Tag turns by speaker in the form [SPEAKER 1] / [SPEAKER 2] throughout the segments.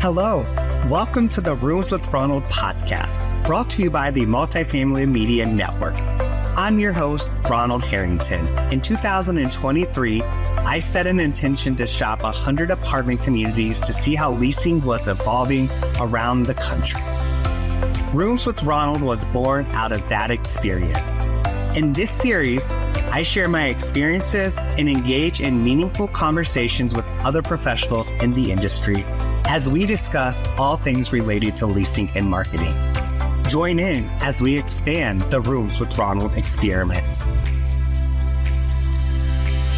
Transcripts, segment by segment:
[SPEAKER 1] Hello, welcome to the Rooms with Ronald podcast, brought to you by the Multifamily Media Network. I'm your host, Ronald Harrington. In 2023, I set an intention to shop 100 apartment communities to see how leasing was evolving around the country. Rooms with Ronald was born out of that experience. In this series, I share my experiences and engage in meaningful conversations with other professionals in the industry as we discuss all things related to leasing and marketing. Join in as we expand the Rooms with Ronald experiment.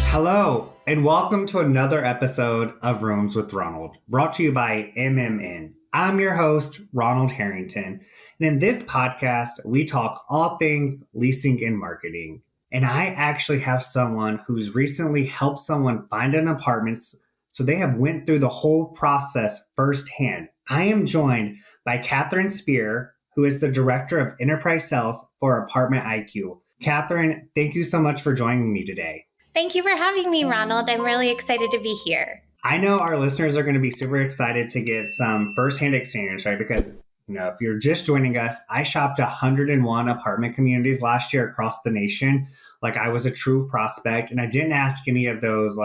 [SPEAKER 1] Hello, and welcome to another episode of Rooms with Ronald, brought to you by MMN. I'm your host, Ronald Harrington, and in this podcast, we talk all things leasing and marketing. And I actually have someone who's recently helped someone find an apartment, so they have went through the whole process firsthand. I am joined by Catherine Spear, who is the Director of Enterprise Sales for Apartment IQ. Catherine, thank you so much for joining me today.
[SPEAKER 2] Thank you for having me, Ronald. I'm really excited to be here.
[SPEAKER 1] I know our listeners are going to be super excited to get some firsthand experience, right? Because, if you're just joining us, I shopped 101 apartment communities last year across the nation. I was a true prospect, and I didn't ask any of those,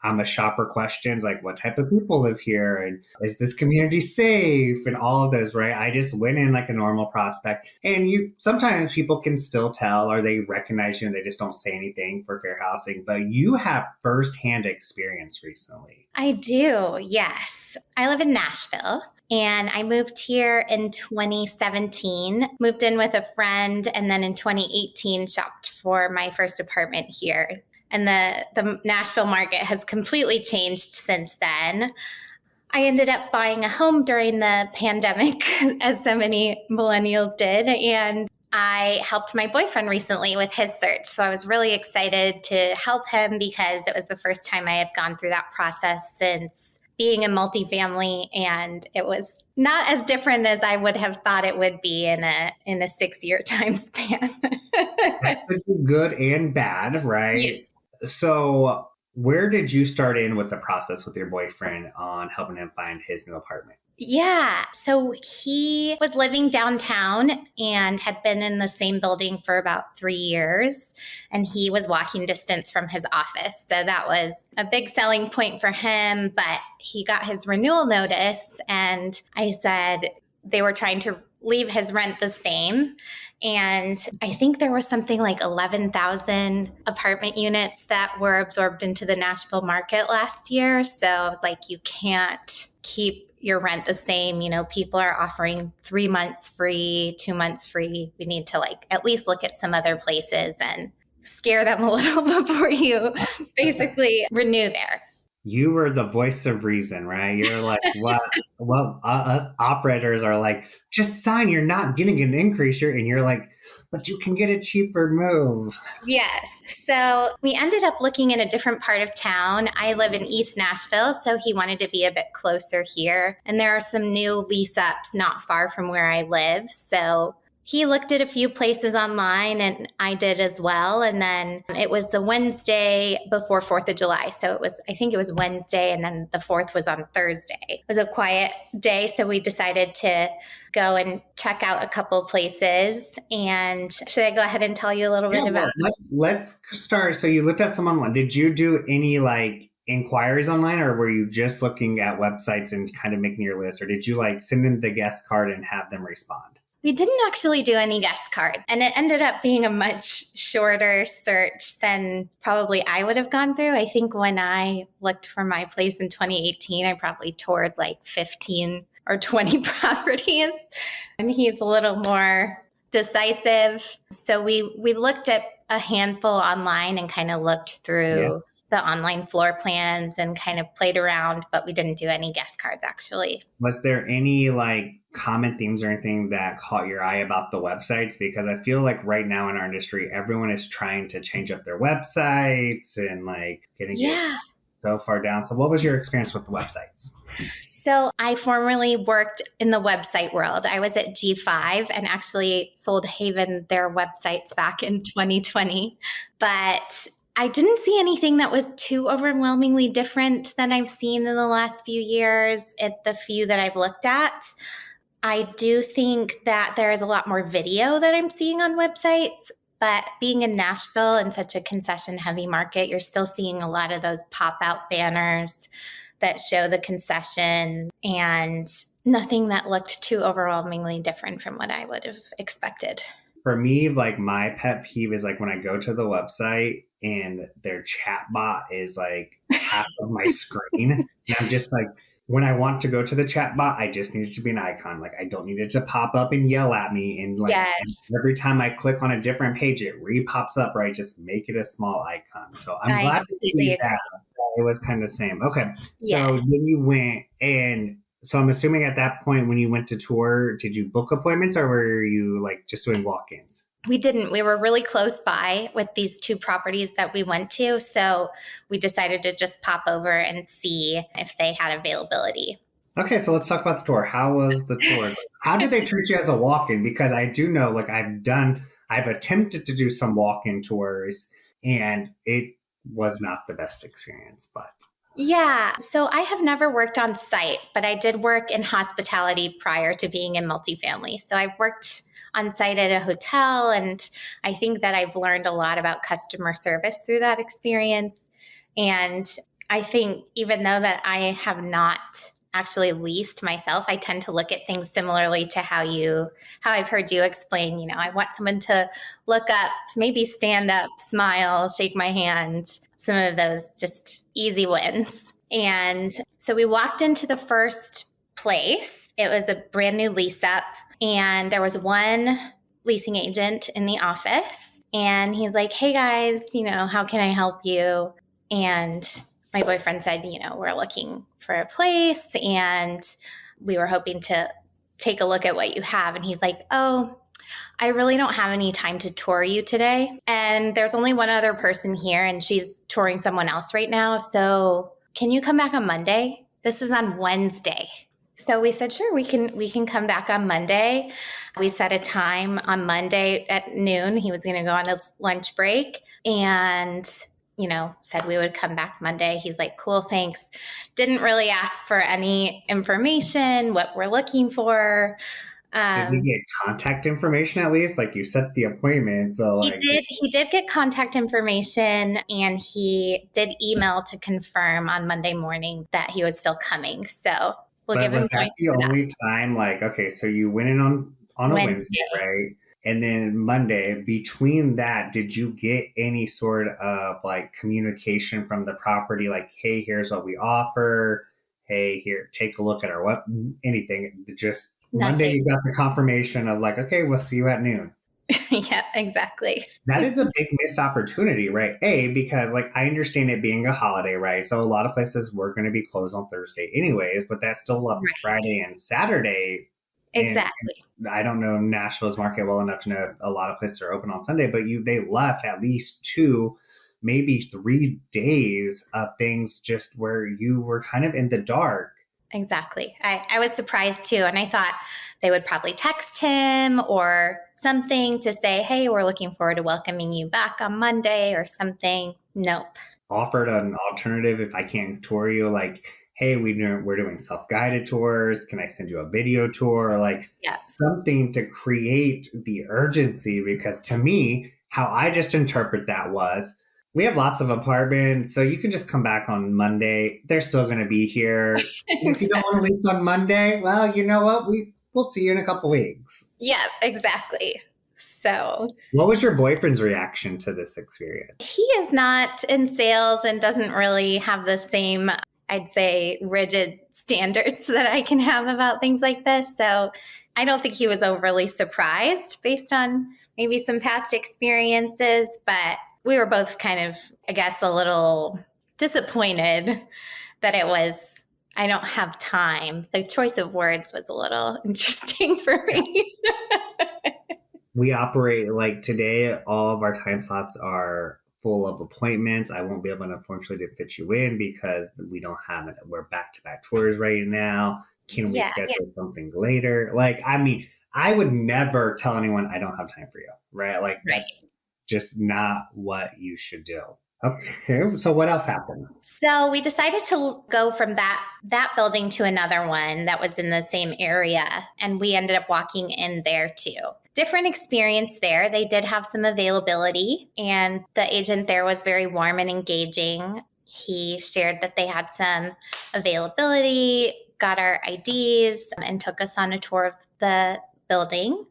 [SPEAKER 1] I'm a shopper questions, like what type of people live here and is this community safe and all of those, right? I just went in like a normal prospect. And sometimes people can still tell or they recognize you and they just don't say anything for fair housing, but you have firsthand experience recently.
[SPEAKER 2] I do, yes. I live in Nashville. And I moved here in 2017, moved in with a friend, and then in 2018 shopped for my first apartment here. And the Nashville market has completely changed since then. I ended up buying a home during the pandemic, as so many millennials did. And I helped my boyfriend recently with his search. So I was really excited to help him because it was the first time I had gone through that process since being in multifamily, and it was not as different as I would have thought it would be in a 6-year time span.
[SPEAKER 1] That could be good and bad, right?
[SPEAKER 2] Yes.
[SPEAKER 1] So where did you start in with the process with your boyfriend on helping him find his new apartment?
[SPEAKER 2] Yeah. So he was living downtown and had been in the same building for about 3 years, and he was walking distance from his office. So that was a big selling point for him, but he got his renewal notice, and I said they were trying to leave his rent the same. And I think there was something like 11,000 apartment units that were absorbed into the Nashville market last year. So I was like, you can't keep your rent the same. People are offering 3 months free, 2 months free. We need to at least look at some other places and scare them a little before you basically renew there.
[SPEAKER 1] You were the voice of reason, right? You're like, what us operators are like, just sign, you're not getting an increase here. And you're like, but you can get a cheaper move.
[SPEAKER 2] Yes. So we ended up looking in a different part of town. I live in East Nashville, so he wanted to be a bit closer here. And there are some new lease ups not far from where I live. So he looked at a few places online, and I did as well. And then it was the Wednesday before 4th of July. So I think it was Wednesday, and then the 4th was on Thursday. It was a quiet day, so we decided to go and check out a couple places. And should I go ahead and tell you a little bit about
[SPEAKER 1] it? Let's start. So you looked at some online. Did you do any inquiries online, or were you just looking at websites and kind of making your list? Or did you send in the guest card and have them respond?
[SPEAKER 2] We didn't actually do any guest card, and it ended up being a much shorter search than probably I would have gone through. I think when I looked for my place in 2018, I probably toured 15 or 20 properties, and he's a little more decisive. So we looked at a handful online and kind of looked through the online floor plans and kind of played around, but we didn't do any guest cards actually.
[SPEAKER 1] Was there any common themes or anything that caught your eye about the websites? Because I feel like right now in our industry, everyone is trying to change up their websites and getting it so far down. So what was your experience with the websites?
[SPEAKER 2] So I formerly worked in the website world. I was at G5 and actually sold Haven their websites back in 2020. But I didn't see anything that was too overwhelmingly different than I've seen in the last few years at the few that I've looked at. I do think that there is a lot more video that I'm seeing on websites, but being in Nashville in such a concession heavy market, you're still seeing a lot of those pop out banners that show the concession and nothing that looked too overwhelmingly different from what I would have expected.
[SPEAKER 1] For me, like my pet peeve is like when I go to the website and their chat bot is like half of my screen. And I'm just like, when I want to go to the chat bot, I just need it to be an icon. Like I don't need it to pop up and yell at me. And like
[SPEAKER 2] Yes.
[SPEAKER 1] every time I click on a different page, it re-pops up, right? Just make it a small icon. So I'm
[SPEAKER 2] I
[SPEAKER 1] glad to
[SPEAKER 2] completely
[SPEAKER 1] see
[SPEAKER 2] agree.
[SPEAKER 1] that. It was kind of the same. Okay. So
[SPEAKER 2] Yes.
[SPEAKER 1] then you went and so I'm assuming at that point when you went to tour, did you book appointments or were you like just doing walk-ins?
[SPEAKER 2] We didn't. We were really close by with these two properties that we went to. So we decided to just pop over and see if they had availability.
[SPEAKER 1] Okay, so let's talk about the tour. How was the tour? How did they treat you as a walk-in? Because I do know, like I've attempted to do some walk-in tours and it was not the best experience, but
[SPEAKER 2] Yeah. So I have never worked on site, but I did work in hospitality prior to being in multifamily. So I've worked on site at a hotel, and I think that I've learned a lot about customer service through that experience. And I think even though that I have not actually leased myself, I tend to look at things similarly to how I've heard you explain. I want someone to look up, maybe stand up, smile, shake my hand, some of those just easy wins. And so we walked into the first place. It was a brand new lease up, and there was one leasing agent in the office. And he's like, "Hey guys, how can I help you?" And my boyfriend said, "We're looking for a place and we were hoping to take a look at what you have." And he's like, "Oh, I really don't have any time to tour you today. And there's only one other person here and she's touring someone else right now. So can you come back on Monday? This is on Wednesday." So we said, "Sure, we can come back on Monday." We set a time on Monday at noon. He was going to go on his lunch break and said we would come back Monday. He's like, "Cool, thanks." Didn't really ask for any information, what we're looking for.
[SPEAKER 1] did you get contact information at least? Like you set the appointment, so like
[SPEAKER 2] He did get contact information, and he did email to confirm on Monday morning that he was still coming. So we'll
[SPEAKER 1] but
[SPEAKER 2] give him
[SPEAKER 1] was that
[SPEAKER 2] points
[SPEAKER 1] the
[SPEAKER 2] for that.
[SPEAKER 1] only time? Like, okay, so you went in on a Wednesday, right? And then Monday, between that, did you get any sort of like communication from the property? Like, hey, here's what we offer. Hey, here, take a look at our what? Anything? Just Monday,
[SPEAKER 2] Nothing.
[SPEAKER 1] you got the confirmation of like, okay, we'll see you at noon.
[SPEAKER 2] Yeah, exactly.
[SPEAKER 1] That is a big missed opportunity, right? Because like I understand it being a holiday, right? So a lot of places were going to be closed on Thursday anyways, but that's still left
[SPEAKER 2] Right.
[SPEAKER 1] Friday and Saturday.
[SPEAKER 2] Exactly.
[SPEAKER 1] And I don't know Nashville's market well enough to know if a lot of places are open on Sunday, but they left at least 2, maybe 3 days of things just where you were kind of in the dark.
[SPEAKER 2] Exactly. I was surprised too. And I thought they would probably text him or something to say, "Hey, we're looking forward to welcoming you back on Monday," or something. Nope.
[SPEAKER 1] Offered an alternative if I can't tour you, like, hey, we're doing self-guided tours. Can I send you a video tour? Or like something to create the urgency, because to me, how I just interpret that was, we have lots of apartments, so you can just come back on Monday. They're still going to be here. And if you don't want to lease on Monday, well, you know what? We'll see you in a couple weeks.
[SPEAKER 2] Yeah, exactly. So,
[SPEAKER 1] what was your boyfriend's reaction to this experience?
[SPEAKER 2] He is not in sales and doesn't really have the same, I'd say, rigid standards that I can have about things like this. So I don't think he was overly surprised based on maybe some past experiences, but we were both kind of, I guess, a little disappointed that it was, "I don't have time." The choice of words was a little interesting for me.
[SPEAKER 1] We operate like today, all of our time slots are full of appointments. I won't be able to, unfortunately, to fit you in because we don't have it. We're back-to-back tours right now. Can we schedule something later? Like, I mean, I would never tell anyone I don't have time for you, right? Like, that's just not what you should do. Okay. So what else happened?
[SPEAKER 2] So we decided to go from that building to another one that was in the same area, and we ended up walking in there too. Different experience there. They did have some availability, and the agent there was very warm and engaging. He shared that they had some availability, got our IDs, and took us on a tour of the building.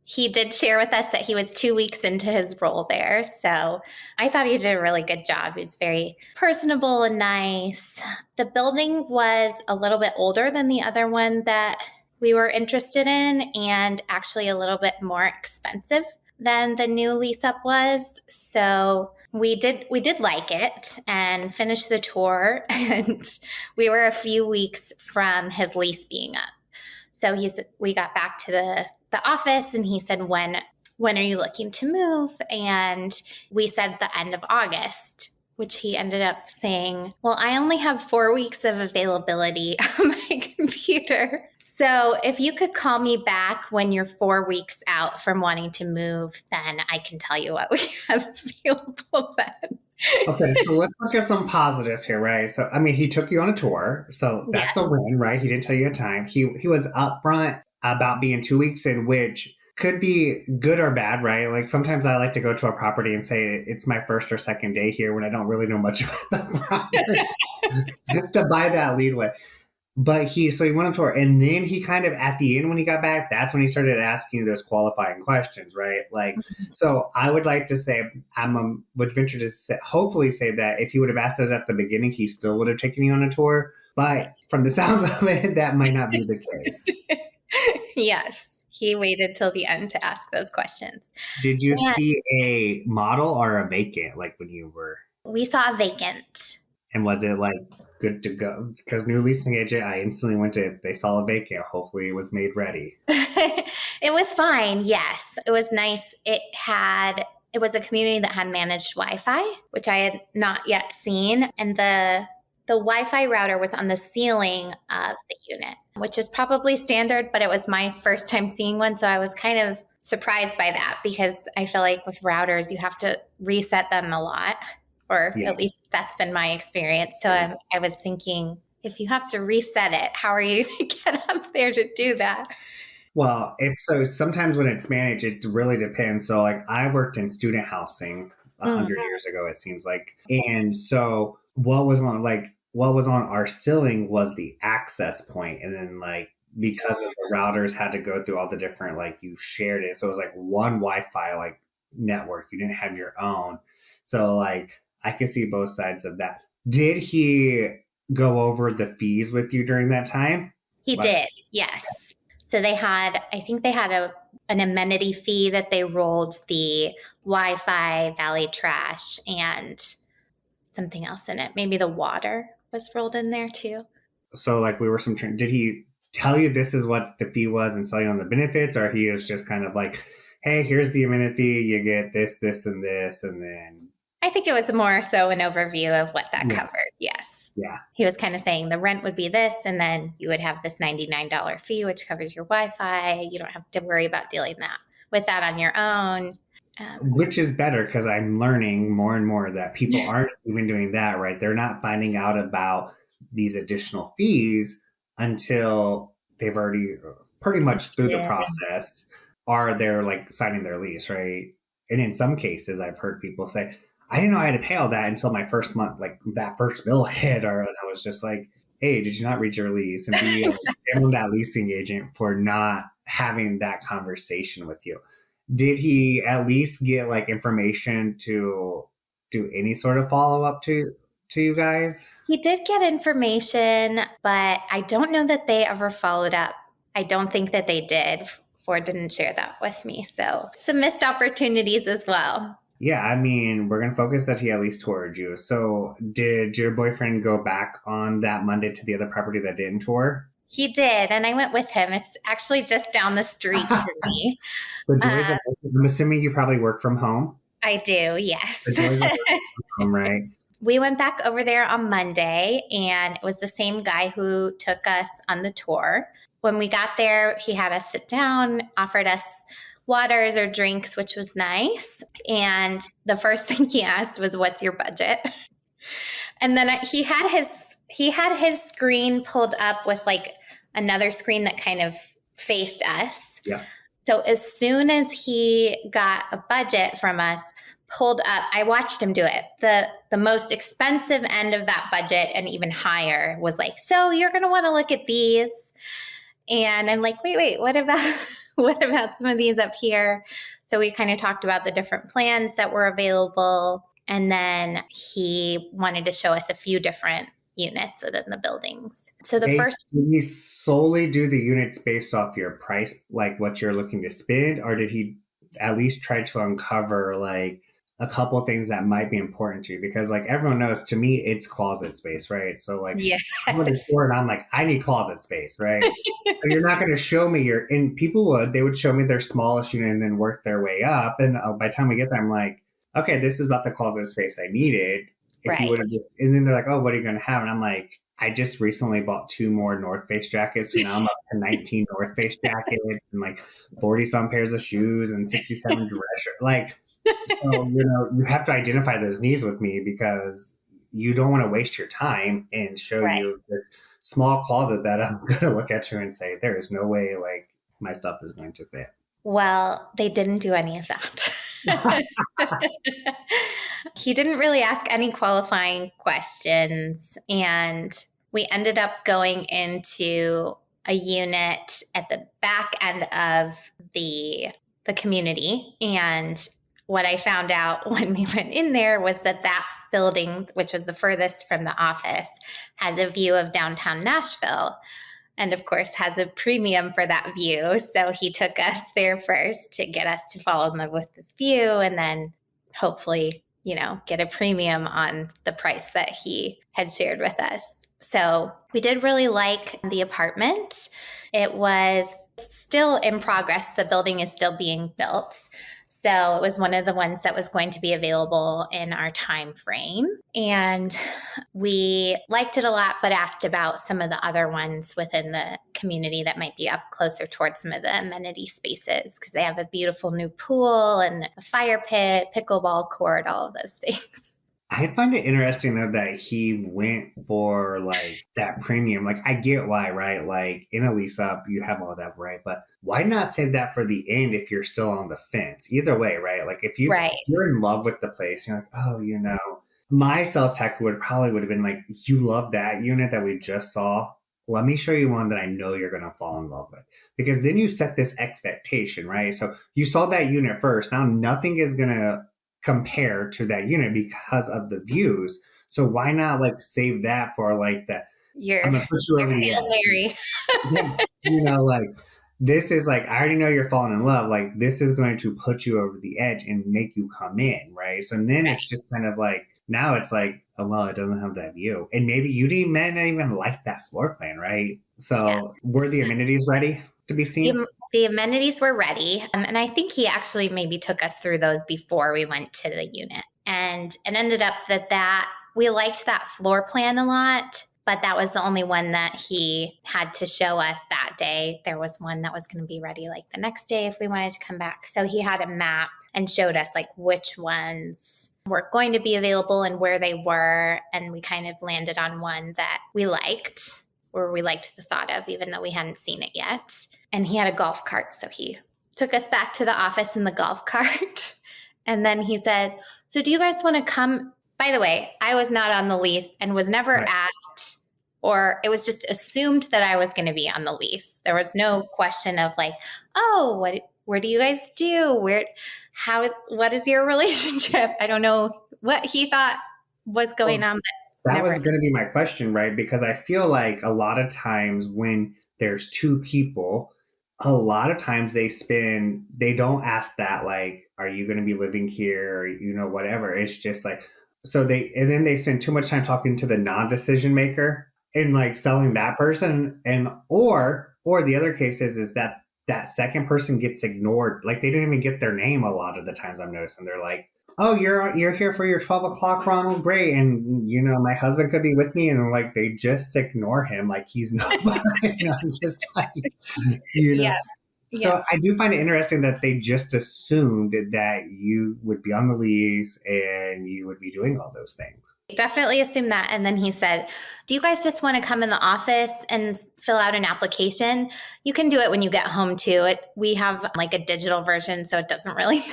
[SPEAKER 2] He did share with us that he was 2 weeks into his role there. So I thought he did a really good job. He was very personable and nice. The building was a little bit older than the other one that we were interested in, and actually a little bit more expensive than the new lease up was. So we did like it and finished the tour, and we were a few weeks from his lease being up. So we got back to the office, and he said, when are you looking to move? And we said the end of August, which he ended up saying, well, I only have 4 weeks of availability on my computer. So if you could call me back when you're 4 weeks out from wanting to move, then I can tell you what we have available then.
[SPEAKER 1] Okay, so let's look at some positives here, right? So, I mean, he took you on a tour, so that's
[SPEAKER 2] Yeah.
[SPEAKER 1] a win, right? He didn't tell you a time. He was upfront about being 2 weeks in, which could be good or bad, right? Like sometimes I like to go to a property and say it's my first or second day here when I don't really know much about the property, just to buy that leadway. But so he went on tour, and then he kind of at the end when he got back, that's when he started asking you those qualifying questions, right? Like, so I would like to say would venture to say, hopefully say that if he would have asked us at the beginning, he still would have taken you on a tour. But from the sounds of it, that might not be the case.
[SPEAKER 2] Yes, he waited till the end to ask those questions.
[SPEAKER 1] Did you
[SPEAKER 2] And
[SPEAKER 1] see a model or a vacant like when you were?
[SPEAKER 2] we saw a vacant.
[SPEAKER 1] And was it like good to go? Because new leasing agent, I instantly went to, they saw a vacant. Hopefully it was made ready.
[SPEAKER 2] It was fine. Yes, it was nice. It was a community that had managed Wi-Fi, which I had not yet seen, and the Wi-Fi router was on the ceiling of the unit, which is probably standard, but it was my first time seeing one, so I was kind of surprised by that because I feel like with routers you have to reset them a lot, or
[SPEAKER 1] Yeah.
[SPEAKER 2] at least that's been my experience. So
[SPEAKER 1] Yes.
[SPEAKER 2] I was thinking, if you have to reset it, how are you going to get up there to do that?
[SPEAKER 1] Well, if so, sometimes when it's managed, it really depends. So, like, I worked in student housing a
[SPEAKER 2] Mm.
[SPEAKER 1] 100 years ago, it seems like, and so what was on our ceiling was the access point, and then like because of the routers had to go through all the different like you shared it, so it was like one Wi-Fi like network. You didn't have your own, so like I could see both sides of that. Did he go over the fees with you during that time?
[SPEAKER 2] He
[SPEAKER 1] Like,
[SPEAKER 2] did, yes. So I think they had an amenity fee that they rolled the Wi-Fi, Valley Trash, and something else in it. Maybe the water was rolled in there too.
[SPEAKER 1] so like we were did he tell you this is what the fee was and sell you on the benefits, or he was just kind of like, hey, here's the amenity, you get this, and this, and then
[SPEAKER 2] I think it was more so an overview of what that
[SPEAKER 1] yeah,
[SPEAKER 2] covered. Yes.
[SPEAKER 1] yeah.
[SPEAKER 2] He was kind of saying the rent would be this, and then you would have this $99 fee, which covers your Wi-Fi. You don't have to worry about dealing with that on your own.
[SPEAKER 1] Which is better because I'm learning more and more that people aren't even doing that, right? They're not finding out about these additional fees until they've already pretty much through the
[SPEAKER 2] Yeah.
[SPEAKER 1] process are they're like signing their lease, right? And in some cases, I've heard people say, I didn't know I had to pay all that until my first month, like that first bill hit, or I was just like, hey, did you not read your lease? And be on that leasing agent for not having that conversation with you. Did he at least get like information to do any sort of follow up to you guys?
[SPEAKER 2] He did get information, but I don't know that they ever followed up. I don't think that they did. Ford didn't share that with me. So some missed opportunities as well.
[SPEAKER 1] Yeah, I mean, we're gonna focus that he at least toured you. So did your boyfriend go back on that Monday to the other property that didn't tour?
[SPEAKER 2] He did, and I went with him. It's actually just down the street for me.
[SPEAKER 1] The joys of, I'm assuming you probably work from home.
[SPEAKER 2] I do, yes.
[SPEAKER 1] The joys of working from home, right?
[SPEAKER 2] We went back over there on Monday, and it was the same guy who took us on the tour. When we got there, he had us sit down, offered us waters or drinks, which was nice. And the first thing he asked was, "What's your budget?" And then he had his screen pulled up with like another screen that kind of faced us.
[SPEAKER 1] Yeah.
[SPEAKER 2] So as soon as he got a budget from us pulled up, I watched him do it. The most expensive end of that budget and even higher was like, "So you're going to want to look at these." And I'm like, wait, what about what about some of these up here? So we kind of talked about the different plans that were available. And then he wanted to show us a few different units within the buildings. So the first,
[SPEAKER 1] did he solely do the units based off your price, like what you're looking to spend, or did he at least try to uncover like a couple things that might be important to you? Because like everyone knows, to me, it's closet space, right? So like,
[SPEAKER 2] yes.
[SPEAKER 1] I'm going to store and I'm like, I need closet space, right? So you're not going to show me and people they would show me their smallest unit and then work their way up. And by the time we get there, I'm like, okay, this is about the closet space I needed. If you would have, and then they're like, "Oh, what are you going to have?" And I'm like, I just recently bought 2 more North Face jackets. So now I'm up to 19 North Face jackets and like 40 some pairs of shoes and 67 dress shirts. Like, so, you have to identify those needs with me because you don't want to waste your time and show you this small closet that I'm going to look at you and say, there is no way like my stuff is going to fit.
[SPEAKER 2] Well, they didn't do any of that. He didn't really ask any qualifying questions. And we ended up going into a unit at the back end of the community. And what I found out when we went in there was that building, which was the furthest from the office, has a view of downtown Nashville. And of course, has a premium for that view. So he took us there first to get us to fall in love with this view and then hopefully, get a premium on the price that he had shared with us. So we did really like the apartment. It was still in progress. The building is still being built. So it was one of the ones that was going to be available in our time frame. And we liked it a lot, but asked about some of the other ones within the community that might be up closer towards some of the amenity spaces because they have a beautiful new pool and a fire pit, pickleball court, all of those things.
[SPEAKER 1] I find it interesting though that he went for like that premium. Like I get why, right? Like in a lease up, you have all that, right? But why not save that for the end if you're still on the fence? Either way, right? Like if you're in love with the place, you're like, oh, my sales tech would have been like, you love that unit that we just saw. Let me show you one that I know you're going to fall in love with. Because then you set this expectation, right? So you saw that unit first. Now nothing is going to compare to that unit because of the views. So why not like save that for like I'm gonna put you over the edge. Yes, like this is like, I already know you're falling in love. Like this is going to put you over the edge and make you come in, right? So then it's just kind of like, now it's like, oh, well, it doesn't have that view. And maybe you didn't even like that floor plan, right? So were the amenities ready to be seen?
[SPEAKER 2] The amenities were ready. And I think he actually maybe took us through those before we went to the unit. And it ended up that we liked that floor plan a lot, but that was the only one that he had to show us that day. There was one that was going to be ready like the next day if we wanted to come back. So he had a map and showed us like which ones were going to be available and where they were. And we kind of landed on one that we liked, or we liked the thought of, even though we hadn't seen it yet. And he had a golf cart. So he took us back to the office in the golf cart. And then he said, so do you guys want to come? By the way, I was not on the lease and was never asked, or it was just assumed that I was going to be on the lease. There was no question of like, oh, where do you guys do? What is your relationship? I don't know what he thought was going on. But
[SPEAKER 1] that was going to be my question, right? Because I feel like a lot of times when there's 2 people, a lot of times they don't ask that, like, are you going to be living here or, whatever. It's just like, and then they spend too much time talking to the non-decision maker and like selling that person. And, or the other case is that second person gets ignored. Like they don't even get their name a lot of the times I'm noticing. They're like, oh, you're here for your 12 o'clock, Ronald? Great. And, my husband could be with me. And like, they just ignore him like he's nobody. I'm just like,
[SPEAKER 2] Yeah. Yeah.
[SPEAKER 1] So I do find it interesting that they just assumed that you would be on the lease and you would be doing all those things.
[SPEAKER 2] Definitely assume that. And then he said, do you guys just want to come in the office and fill out an application? You can do it when you get home too. We have like a digital version, so it doesn't really matter.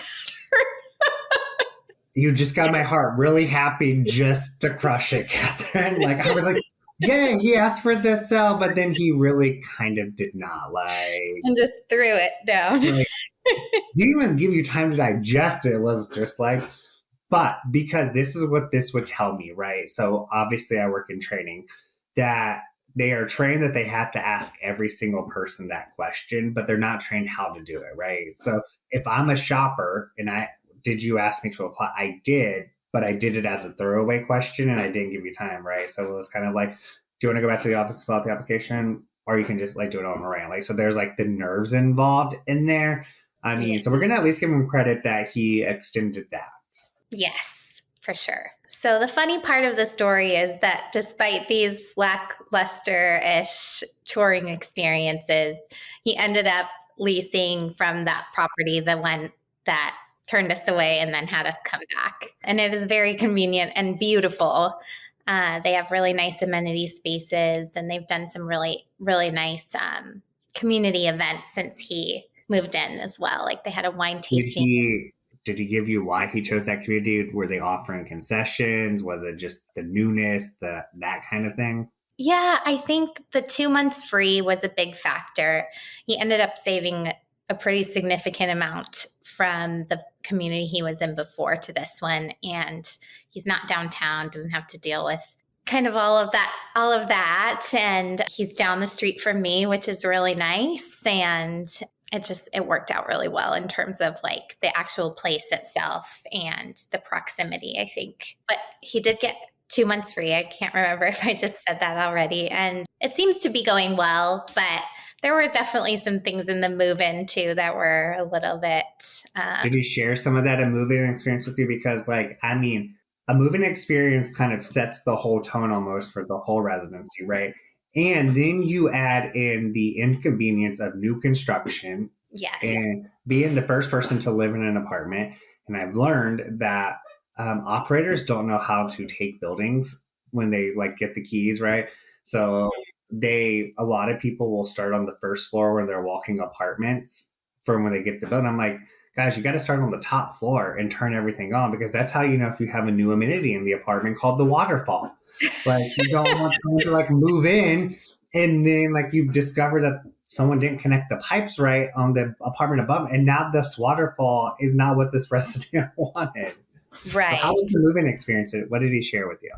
[SPEAKER 1] You just got my heart really happy just to crush it, Catherine. Like I was like, yeah, he asked for this sale, but then he really kind of did not
[SPEAKER 2] And just threw it down.
[SPEAKER 1] like didn't even give you time to digest it. It was just like, but because this is what this would tell me, right? So obviously I work in training that they are trained that they have to ask every single person that question, but they're not trained how to do it, right? So if I'm a shopper and did you ask me to apply? I did, but I did it as a throwaway question and I didn't give you time, right? So it was kind of like, do you want to go back to the office to fill out the application? Or you can just like do it on Moran. Like, so there's like the nerves involved in there. I mean, so we're going to at least give him credit that he extended that.
[SPEAKER 2] Yes, for sure. So the funny part of the story is that despite these lackluster-ish touring experiences, he ended up leasing from that property, the one that turned us away and then had us come back. And it is very convenient and beautiful. They have really nice amenity spaces, and they've done some really, really nice community events since he moved in as well. Like they had a wine tasting.
[SPEAKER 1] Did he give you why he chose that community? Were they offering concessions? Was it just the newness, that kind of thing?
[SPEAKER 2] Yeah, I think the 2 months free was a big factor. He ended up saving a pretty significant amount from the community he was in before to this one. And he's not downtown, doesn't have to deal with kind of all of that. And he's down the street from me, which is really nice. And it worked out really well in terms of like the actual place itself and the proximity, I think. But he did get 2 months free. I can't remember if I just said that already. And it seems to be going well, but there were definitely some things in the move-in too that were a little bit.
[SPEAKER 1] Did he share some of that move-in experience with you? Because a move-in experience kind of sets the whole tone almost for the whole residency, right? And then you add in the inconvenience of new construction.
[SPEAKER 2] Yes.
[SPEAKER 1] And being the first person to live in an apartment. And I've learned that operators don't know how to take buildings when they like get the keys, right? So a lot of people will start on the first floor where they're walking apartments from when they get the building. I'm like, guys, you got to start on the top floor and turn everything on because that's how you know if you have a new amenity in the apartment called the waterfall. Like you don't want someone to like move in and then like you discover that someone didn't connect the pipes right on the apartment above, and now this waterfall is not what this resident wanted.
[SPEAKER 2] Right.
[SPEAKER 1] So how was the move-in experience? What did he share with you?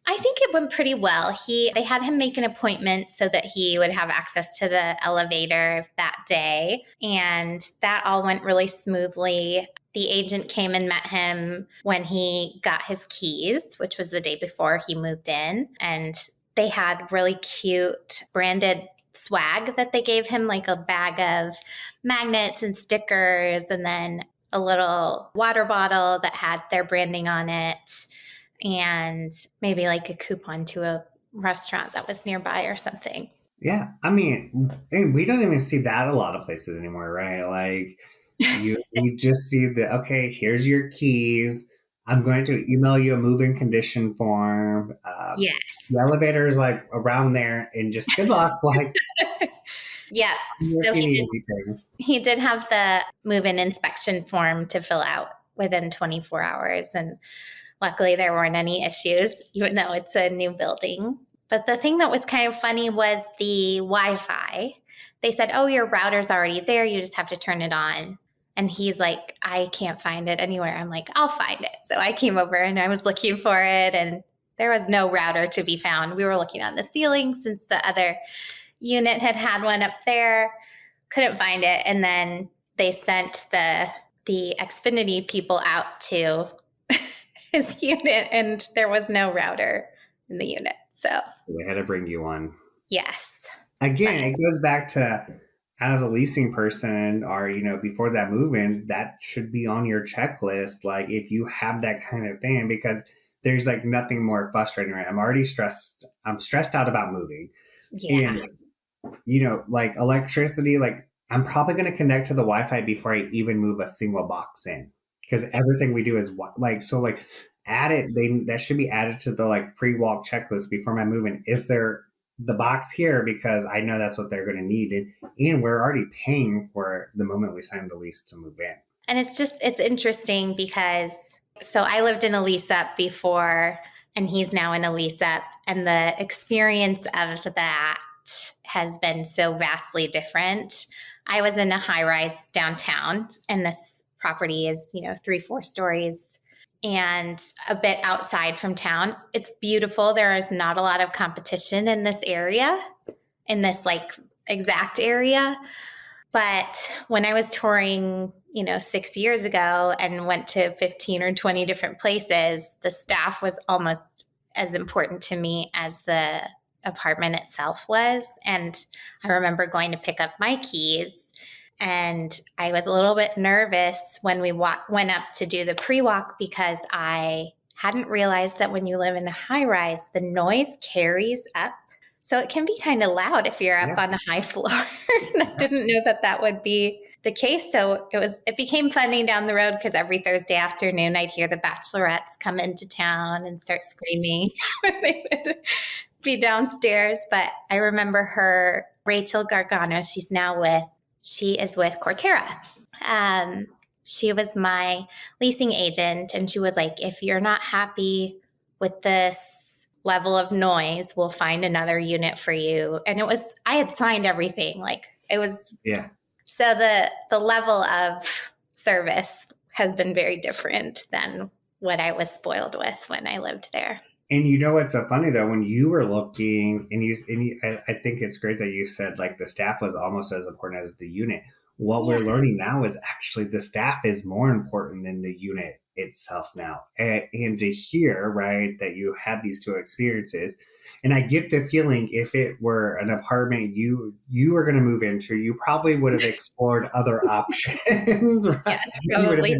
[SPEAKER 2] I think it went pretty well. They had him make an appointment so that he would have access to the elevator that day. And that all went really smoothly. The agent came and met him when he got his keys, which was the day before he moved in. And they had really cute branded swag that they gave him, like a bag of magnets and stickers, and then a little water bottle that had their branding on it. And maybe like a coupon to a restaurant that was nearby or something.
[SPEAKER 1] Yeah. I mean, and we don't even see that a lot of places anymore, right? Like you just see okay, here's your keys. I'm going to email you a move-in condition form.
[SPEAKER 2] Yes.
[SPEAKER 1] The elevator is like around there and just good luck. Like,
[SPEAKER 2] yeah. So he did have the move-in inspection form to fill out within 24 hours. And luckily, there weren't any issues, even though it's a new building. But the thing that was kind of funny was the Wi-Fi. They said, oh, your router's already there. You just have to turn it on. And he's like, I can't find it anywhere. I'm like, I'll find it. So I came over and I was looking for it. And there was no router to be found. We were looking on the ceiling since the other unit had one up there. Couldn't find it. And then they sent the Xfinity people out to his unit, and there was no router in the unit. So
[SPEAKER 1] they had to bring you one.
[SPEAKER 2] Yes.
[SPEAKER 1] Again, it goes back to as a leasing person or, before that move-in, that should be on your checklist. Like if you have that kind of thing, because there's like nothing more frustrating, right? I'm already stressed. I'm stressed out about moving.
[SPEAKER 2] Yeah.
[SPEAKER 1] And, like electricity, like I'm probably going to connect to the Wi-Fi before I even move a single box in, because everything we do is like add it. That should be added to the like pre-walk checklist before my move-in. Is there the box here? Because I know that's what they're going to need, and we're already paying for the moment we sign the lease to move in.
[SPEAKER 2] And it's interesting because so I lived in a lease up before, and he's now in a lease up, and the experience of that has been so vastly different. I was in a high rise downtown, and this property is, 3-4 stories and a bit outside from town. It's beautiful. There is not a lot of competition in this area, in this like exact area. But when I was touring, 6 years ago and went to 15 or 20 different places, the staff was almost as important to me as the apartment itself was. And I remember going to pick up my keys, and I was a little bit nervous when we went up to do the pre-walk, because I hadn't realized that when you live in a high rise, the noise carries up. So it can be kind of loud if you're up on a high floor. And I didn't know that would be the case. So it became funny down the road, because every Thursday afternoon I'd hear the bachelorettes come into town and start screaming when they would be downstairs. But I remember her, Rachel Gargano, she is with Cortera. She was my leasing agent, and she was like, if you're not happy with this level of noise, we'll find another unit for you. And I had signed everything. Like it was,
[SPEAKER 1] yeah.
[SPEAKER 2] So the level of service has been very different than what I was spoiled with when I lived there.
[SPEAKER 1] And you know what's so funny though, when you were looking, I think it's great that you said like the staff was almost as important as the unit. What we're learning now is actually the staff is more important than the unit itself now. And to hear, right, that you had these two experiences, and I get the feeling if it were an apartment you were going to move into, you probably would have explored other options, right?
[SPEAKER 2] Yes, probably.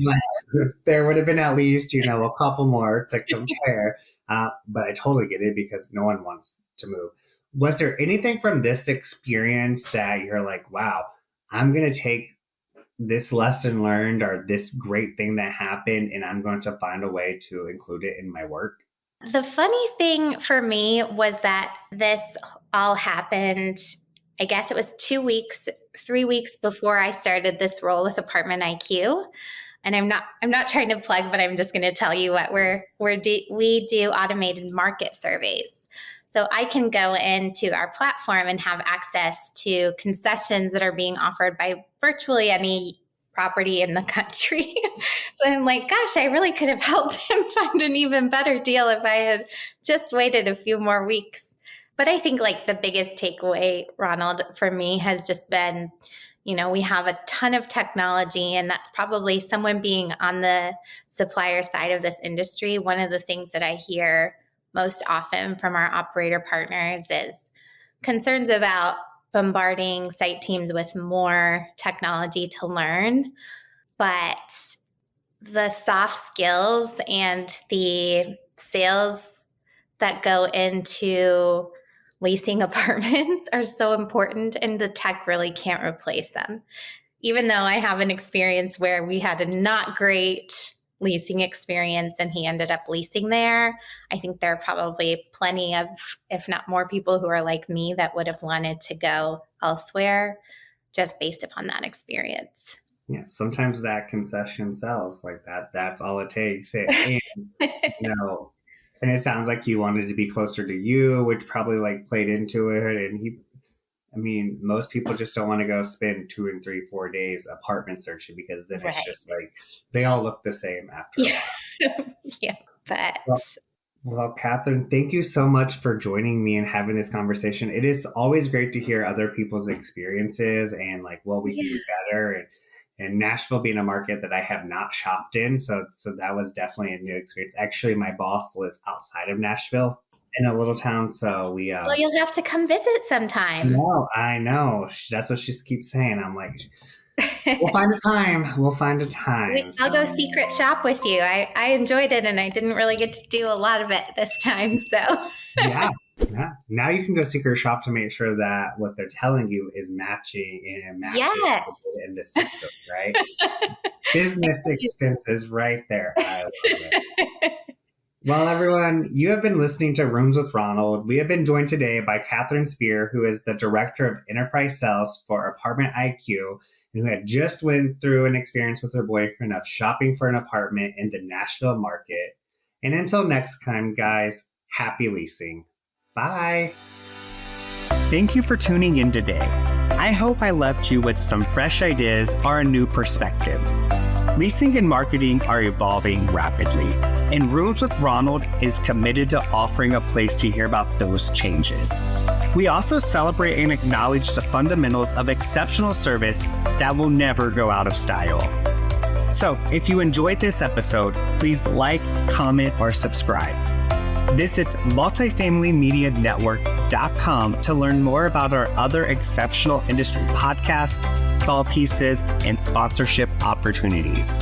[SPEAKER 1] There would have been at least, a couple more to compare. But I totally get it, because no one wants to move. Was there anything from this experience that you're like, wow, I'm going to take this lesson learned or this great thing that happened, and I'm going to find a way to include it in my work?
[SPEAKER 2] The funny thing for me was that this all happened, I guess it was 3 weeks before I started this role with Apartment IQ. And I'm not trying to plug, but I'm just going to tell you what we do automated market surveys. So I can go into our platform and have access to concessions that are being offered by virtually any property in the country. So I'm like, gosh, I really could have helped him find an even better deal if I had just waited a few more weeks. But I think like the biggest takeaway, Ronald, for me has just been, we have a ton of technology, and that's probably someone being on the supplier side of this industry. One of the things that I hear most often from our operator partners is concerns about bombarding site teams with more technology to learn. But the soft skills and the sales that go into leasing apartments are so important, and the tech really can't replace them. Even though I have an experience where we had a not great leasing experience and he ended up leasing there, I think there are probably plenty of, if not more, people who are like me that would have wanted to go elsewhere just based upon that experience.
[SPEAKER 1] Yeah, sometimes that concession sells like that. That's all it takes. And, and it sounds like he wanted to be closer to you, which probably like played into it. And most people just don't want to go spend 2 and 3, 4 days apartment searching, because then it's just like they all look the same after a while.
[SPEAKER 2] Yeah, but
[SPEAKER 1] well, Catherine, thank you so much for joining me and having this conversation. It is always great to hear other people's experiences and like what we can do better. And Nashville being a market that I have not shopped in, so that was definitely a new experience. Actually, my boss lives outside of Nashville in a little town, so we.
[SPEAKER 2] Well, you'll have to come visit sometime.
[SPEAKER 1] No, I know. That's what she keeps saying. I'm like, we'll find a time. We'll find a time.
[SPEAKER 2] I'll go secret shop with you. I enjoyed it, and I didn't really get to do a lot of it this time. So
[SPEAKER 1] yeah, Yeah. Now you can go secret shop to make sure that what they're telling you is matching in the system, right? Business expenses right there. I love it. Well, everyone, you have been listening to Rooms with Ronald. We have been joined today by Catherine Spear, who is the Director of Enterprise Sales for Apartment IQ, and who had just went through an experience with her boyfriend of shopping for an apartment in the Nashville market. And until next time, guys, happy leasing. Bye. Thank you for tuning in today. I hope I left you with some fresh ideas or a new perspective. Leasing and marketing are evolving rapidly, and Rooms with Ronald is committed to offering a place to hear about those changes. We also celebrate and acknowledge the fundamentals of exceptional service that will never go out of style. So, if you enjoyed this episode, please like, comment, or subscribe. Visit multifamilymedianetwork.com to learn more about our other exceptional industry podcasts, call pieces, and sponsorship opportunities.